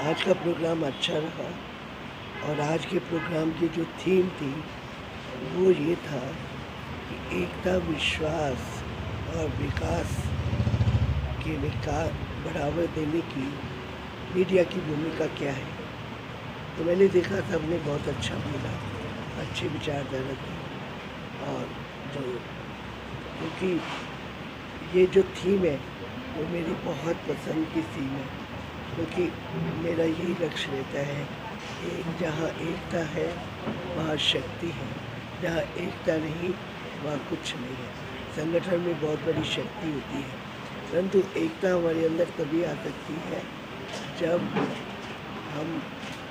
आज का प्रोग्राम अच्छा रहा और आज के प्रोग्राम की जो थीम थी वो ये था कि एकता, विश्वास और विकास के विकास बढ़ावा देने की मीडिया की भूमिका क्या है। तो मैंने देखा सबने बहुत अच्छा बोला, अच्छी विचारधारा थी। और जो क्योंकि ये जो थीम है वो मेरी बहुत पसंद की थीम है, क्योंकि मेरा यही लक्ष्य रहता है कि जहाँ एकता है वहाँ शक्ति है, जहाँ एकता नहीं वहाँ कुछ नहीं है। संगठन में बहुत बड़ी शक्ति होती है, परंतु एकता हमारे अंदर तभी आ सकती है जब हम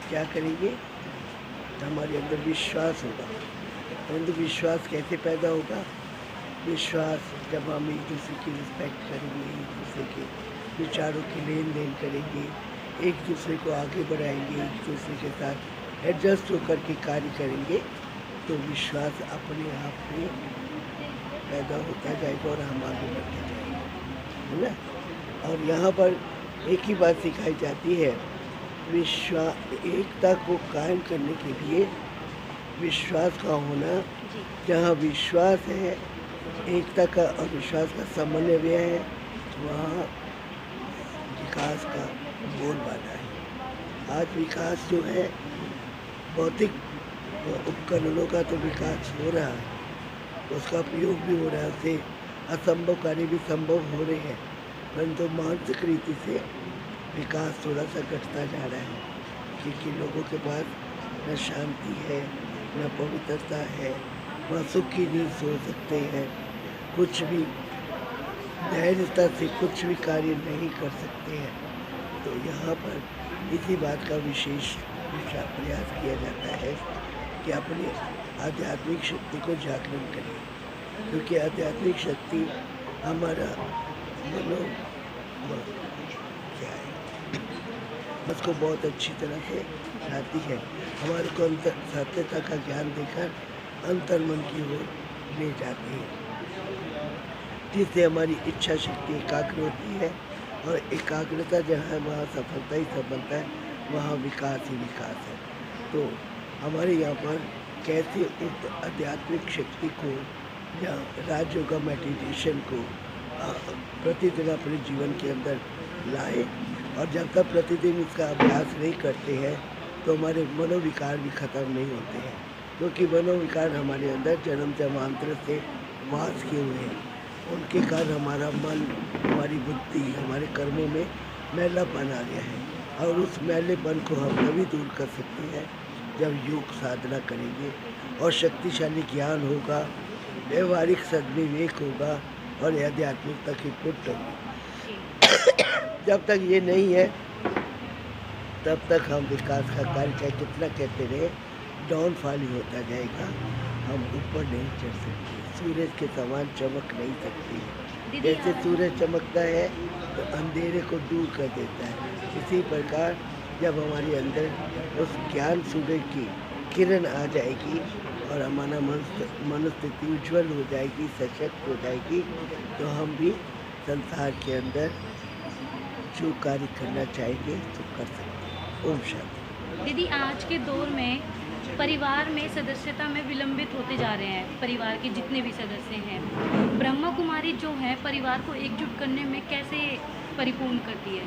क्या करेंगे, हमारे अंदर विश्वास होगा। परंतु विश्वास कैसे पैदा होगा? विश्वास जब हम एक दूसरे की रिस्पेक्ट करेंगे, एक दूसरे के विचारों की लेन देन करेंगे, एक दूसरे को आगे बढ़ाएंगे, एक दूसरे के साथ एडजस्ट होकर के कार्य करेंगे, तो विश्वास अपने आप में पैदा होता जाएगा और हम आगे बढ़ते जाएंगे, है ना। और यहाँ पर एक ही बात सिखाई जाती है, एकता को कायम करने के लिए विश्वास का होना। जहाँ विश्वास है, एकता का और विश्वास का समन्वय है, वहाँ विकास का बोलबाला है। आज विकास जो है, भौतिक उपकरणों का तो विकास हो रहा है, उसका प्रयोग भी हो रहा है, उससे असंभव कार्य भी संभव हो रहे हैं, परंतु मानसिक रीति से विकास थोड़ा सा घटता जा रहा है, क्योंकि लोगों के पास न शांति है, न पवित्रता है, वह सुख की नींद सो सकते हैं, कुछ भी धैर्यता से कुछ भी कार्य नहीं कर सकते हैं। तो यहाँ पर इसी बात का विशेष प्रयास किया जाता है कि अपनी आध्यात्मिक शक्ति को जागरण करें, क्योंकि आध्यात्मिक शक्ति हमारा क्या है, उसको बहुत अच्छी तरह से लाती है, हमारे को अंतर सत्यता का ज्ञान देकर अंतर्मन की ओर ले जाती है, जिससे हमारी इच्छा शक्ति एकाग्र होती है। और एकाग्रता जहाँ है वहाँ सफलता ही सफलता है, वहाँ विकास ही विकास है। तो हमारे यहाँ पर कैसे उस आध्यात्मिक शक्ति को या राजयोग मेडिटेशन को प्रतिदिन अपने जीवन के अंदर लाए, और जब तक प्रतिदिन इसका अभ्यास नहीं करते हैं तो हमारे मनोविकार भी खत्म नहीं होते हैं, क्योंकि मनोविकार हमारे अंदर जन्म जन्मांतर से वास किए हुए हैं। उनके कारण हमारा मन, हमारी बुद्धि, हमारे कर्मों में मैलापन आ गया है, और उस मैलेपन को हम तभी दूर कर सकते हैं जब योग साधना करेंगे और शक्तिशाली ज्ञान होगा, व्यवहारिक सद्विवेक होगा और आध्यात्मिकता की पुष्ट होगी। जब तक ये नहीं है तब तक हम विकास का कार्य चाहे कितना कहते रहे, डाउनफॉल ही होता जाएगा, हम ऊपर नहीं चढ़ सकते, सूरज के समान चमक नहीं सकती। जैसे सूरज चमकता है तो अंधेरे को दूर कर देता है, इसी प्रकार जब हमारे अंदर उस ज्ञान सूरज की किरण आ जाएगी और हमारा मनस्थिति उज्ज्वल हो जाएगी, सशक्त हो जाएगी, तो हम भी संसार के अंदर जो कार्य करना चाहेंगे तो कर सकते हैं। ओम शांति। दीदी, आज के दौर में परिवार में सदस्यता में विलंबित होते जा रहे हैं, परिवार के जितने भी सदस्य हैं। ब्रह्मा कुमारी जो है परिवार को एकजुट करने में कैसे परिपूर्ण करती है?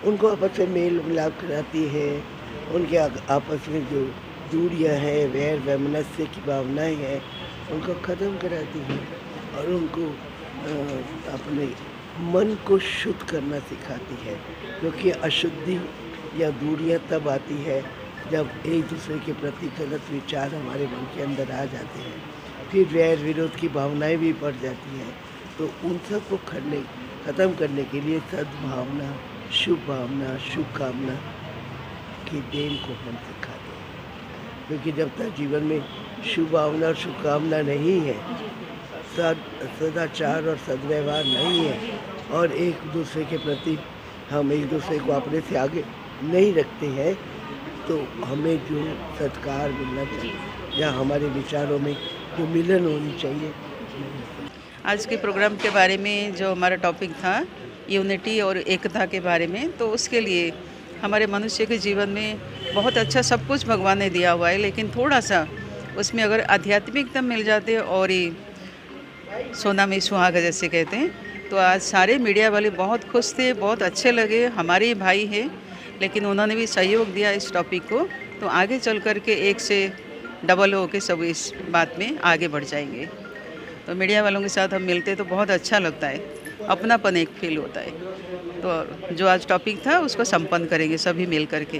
उनको आपस में मेल मिलाप कराती है, उनके आपस में जो दूरियां हैं, वैर वैमनस्य की भावनाएं हैं, उनको ख़त्म कराती है और उनको अपने मन को शुद्ध करना सिखाती है, क्योंकि अशुद्धि या दूरियां तब आती है जब एक दूसरे के प्रति गलत विचार हमारे मन के अंदर आ जाते हैं, फिर वैर विरोध की भावनाएं भी बढ़ जाती हैं। तो उन सब को ख़त्म करने के लिए सद्भावना, शुभ भावना, शुभ कामना की देन को हम सिखाते हैं, क्योंकि जब तक जीवन में शुभ भावना और शुभ कामना नहीं है, सदाचार और सद्व्यवहार नहीं है, और एक दूसरे के प्रति हम एक दूसरे को अपने से आगे नहीं रखते हैं, तो हमें जो सत्कार मिलना चाहिए या हमारे विचारों में जो मिलन होनी चाहिए। आज के प्रोग्राम के बारे में जो हमारा टॉपिक था यूनिटी और एकता के बारे में, तो उसके लिए हमारे मनुष्य के जीवन में बहुत अच्छा सब कुछ भगवान ने दिया हुआ है, लेकिन थोड़ा सा उसमें अगर आध्यात्मिकता मिल जाते और ये सोना में सुहागा जैसे कहते हैं, तो आज सारे मीडिया वाले बहुत खुश थे, बहुत अच्छे लगे। हमारे ही भाई हैं, लेकिन उन्होंने भी सहयोग दिया इस टॉपिक को, तो आगे चल कर के एक से डबल हो के सब इस बात में आगे बढ़ जाएंगे। तो मीडिया वालों के साथ हम मिलते तो बहुत अच्छा लगता है, अपनापन एक फील होता है। तो जो आज टॉपिक था उसको संपन्न करेंगे सभी मिल कर के।